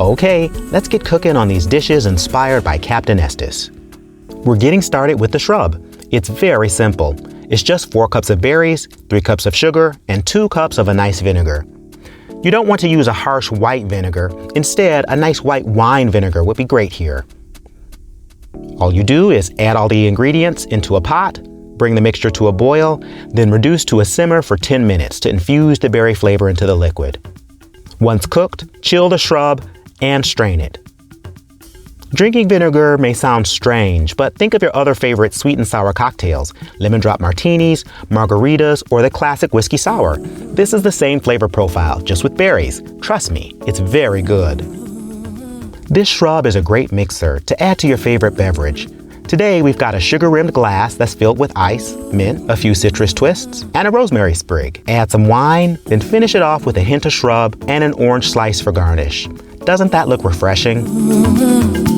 Okay, let's get cooking on these dishes inspired by Captain Estes. We're getting started with the shrub. It's very simple. It's just 4 cups of berries, 3 cups of sugar, and 2 cups of a nice vinegar. You don't want to use a harsh white vinegar. Instead, a nice white wine vinegar would be great here. All you do is add all the ingredients into a pot, bring the mixture to a boil, then reduce to a simmer for 10 minutes to infuse the berry flavor into the liquid. Once cooked, chill the shrub and strain it. Drinking vinegar may sound strange, but think of your other favorite sweet and sour cocktails, lemon drop martinis, margaritas, or the classic whiskey sour. This is the same flavor profile, just with berries. Trust me, it's very good. This shrub is a great mixer to add to your favorite beverage. Today we've got a sugar-rimmed glass that's filled with ice, mint, a few citrus twists, and a rosemary sprig. Add some wine, then finish it off with a hint of shrub and an orange slice for garnish. Doesn't that look refreshing?